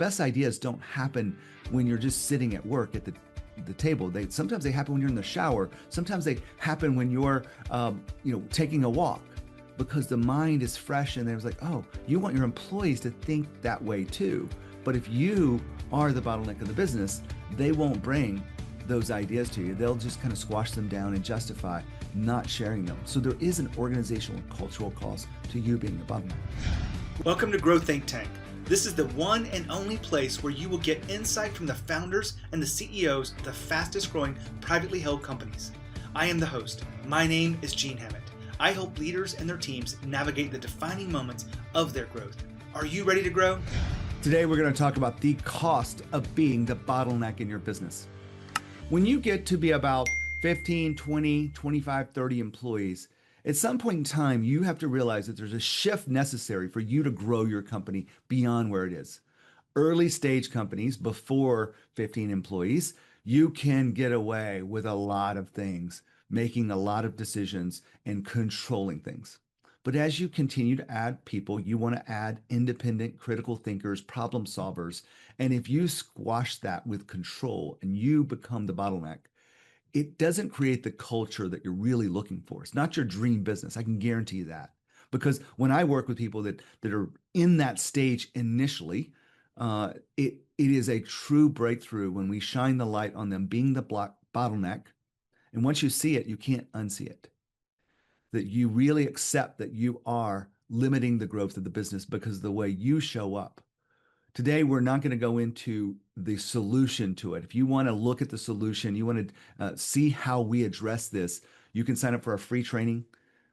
best ideas don't happen when you're just sitting at work at the table. Sometimes they happen when you're in the shower. Sometimes they happen when you're taking a walk, because the mind is fresh and there's like, oh, you want your employees to think that way too. But if you are the bottleneck of the business, they won't bring those ideas to you. They'll just kind of squash them down and justify not sharing them. So there is an organizational and cultural cost to you being the bottleneck. Welcome to Grow Think Tank. This is the one and only place where you will get insight from the founders and the CEOs of the fastest growing privately held companies. I am the host. My name is Gene Hammett. I help leaders and their teams navigate the defining moments of their growth. Are you ready to grow? Today, we're going to talk about the cost of being the bottleneck in your business. When you get to be about 15, 20, 25, 30 employees, at some point in time, you have to realize that there's a shift necessary for you to grow your company beyond where it is. Early stage companies, before 15 employees, you can get away with a lot of things, making a lot of decisions and controlling things. But as you continue to add people, you want to add independent, critical thinkers, problem solvers. And if you squash that with control and you become the bottleneck, it doesn't create the culture that you're really looking for. It's not your dream business. I can guarantee you that. Because when I work with people that are in that stage initially, it is a true breakthrough when we shine the light on them being the bottleneck. And once you see it, you can't unsee it. That you really accept that you are limiting the growth of the business because of the way you show up. Today, we're not going to go into the solution to it. If you want to look at the solution, you want to see how we address this, you can sign up for our free training.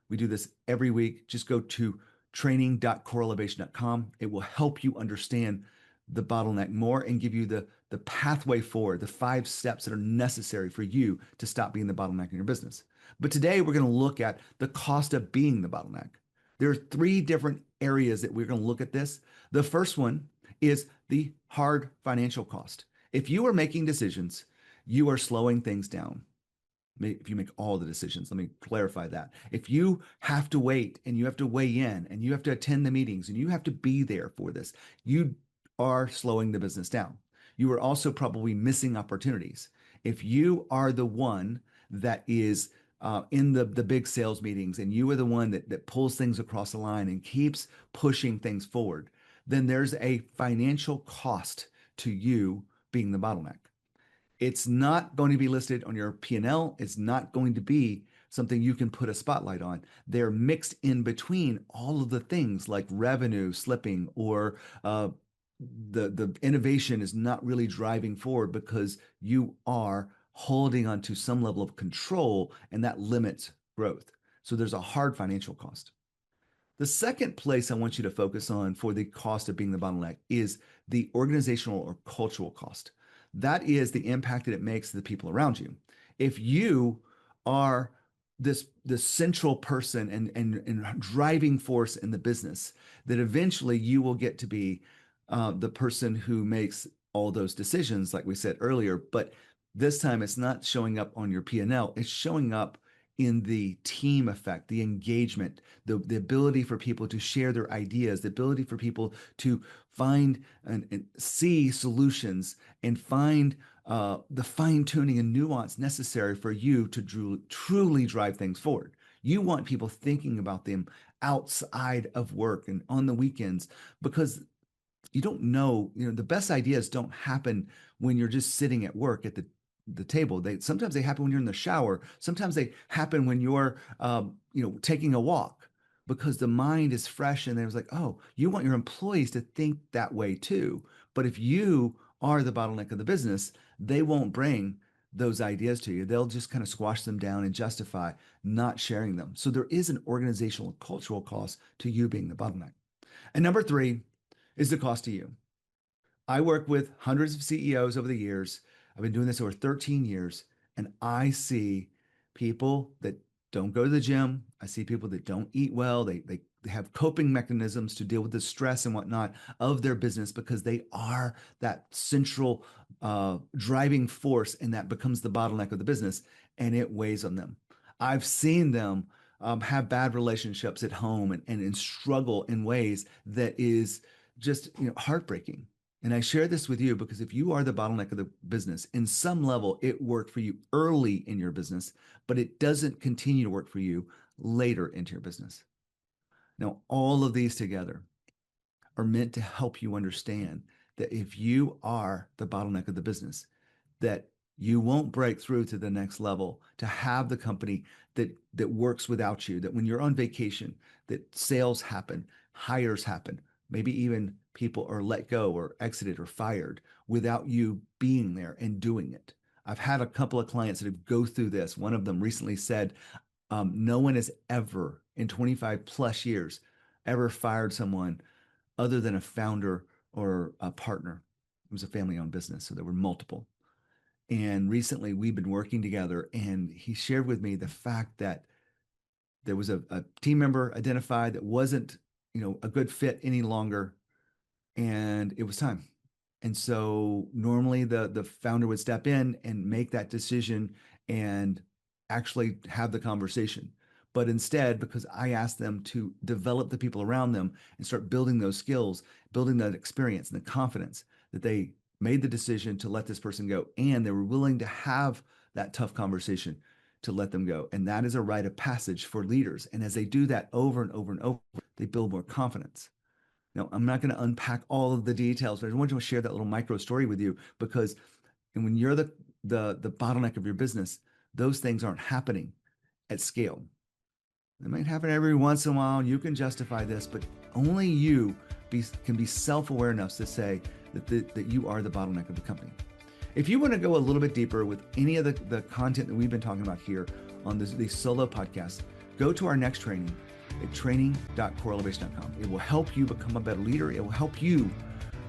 We do this every week. Just go to training.coreelevation.com. It will help you understand the bottleneck more and give you the pathway forward, the 5 steps that are necessary for you to stop being the bottleneck in your business. But today, we're going to look at the cost of being the bottleneck. There are 3 different areas that we're going to look at this. The first one is the hard financial cost. If you are making decisions, you are slowing things down. If you make all the decisions, let me clarify that. If you have to wait and you have to weigh in and you have to attend the meetings and you have to be there for this, you are slowing the business down. You are also probably missing opportunities. If you are the one that is in the big sales meetings and you are the one that pulls things across the line and keeps pushing things forward, then there's a financial cost to you being the bottleneck. It's not going to be listed on your P&L. It's not going to be something you can put a spotlight on. They're mixed in between all of the things like revenue slipping or the innovation is not really driving forward because you are holding on to some level of control, and that limits growth. So there's a hard financial cost. The second place I want you to focus on for the cost of being the bottleneck is the organizational or cultural cost. That is the impact that it makes to the people around you. If you are this central person and driving force in the business, that eventually you will get to be the person who makes all those decisions, like we said earlier. But this time it's not showing up on your P&L. It's showing up in the team effect, the engagement, the ability for people to share their ideas, the ability for people to find and see solutions and find the fine tuning and nuance necessary for you to truly drive things forward. You want people thinking about them outside of work and on the weekends, because you don't know, the best ideas don't happen when you're just sitting at work at the table. Sometimes they happen when you're in the shower. Sometimes they happen when you're taking a walk, because the mind is fresh and there's like, oh, you want your employees to think that way too. But if you are the bottleneck of the business, they won't bring those ideas to you. They'll just kind of squash them down and justify not sharing them. So there is an organizational and cultural cost to you being the bottleneck. And number 3 is the cost to you. I work with hundreds of CEOs over the years. I've been doing this over 13 years, and I see people that don't go to the gym. I see people that don't eat well. They have coping mechanisms to deal with the stress and whatnot of their business because they are that central driving force, and that becomes the bottleneck of the business, and it weighs on them. I've seen them have bad relationships at home and struggle in ways that is just heartbreaking. And I share this with you because if you are the bottleneck of the business, in some level, it worked for you early in your business, but it doesn't continue to work for you later into your business. Now, all of these together are meant to help you understand that if you are the bottleneck of the business, that you won't break through to the next level to have the company that works without you, that when you're on vacation, that sales happen, hires happen, maybe even people are let go or exited or fired without you being there and doing it. I've had a couple of clients that have go through this. One of them recently said, no one has ever in 25 plus years ever fired someone other than a founder or a partner. It was a family owned business, so there were multiple. And recently we've been working together, and he shared with me the fact that there was a team member identified that wasn't, a good fit any longer, and it was time. And so normally the founder would step in and make that decision and actually have the conversation. But instead, because I asked them to develop the people around them and start building those skills, building that experience and the confidence, that they made the decision to let this person go. And they were willing to have that tough conversation to let them go. And that is a rite of passage for leaders. And as they do that over and over and over, they build more confidence. Now, I'm not going to unpack all of the details, but I want to share that little micro story with you because and when you're the bottleneck of your business, those things aren't happening at scale. They might happen every once in a while. You can justify this, but only you can be self-aware enough to say that you are the bottleneck of the company. If you want to go a little bit deeper with any of the content that we've been talking about here on these solo podcasts, go to our next training at training.coreelevation.com. It will help you become a better leader. It will help you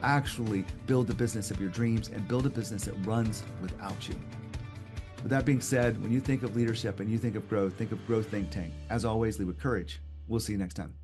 actually build the business of your dreams and build a business that runs without you. With that being said, when you think of leadership and you think of growth think Think Tank. As always, lead with courage. We'll see you next time.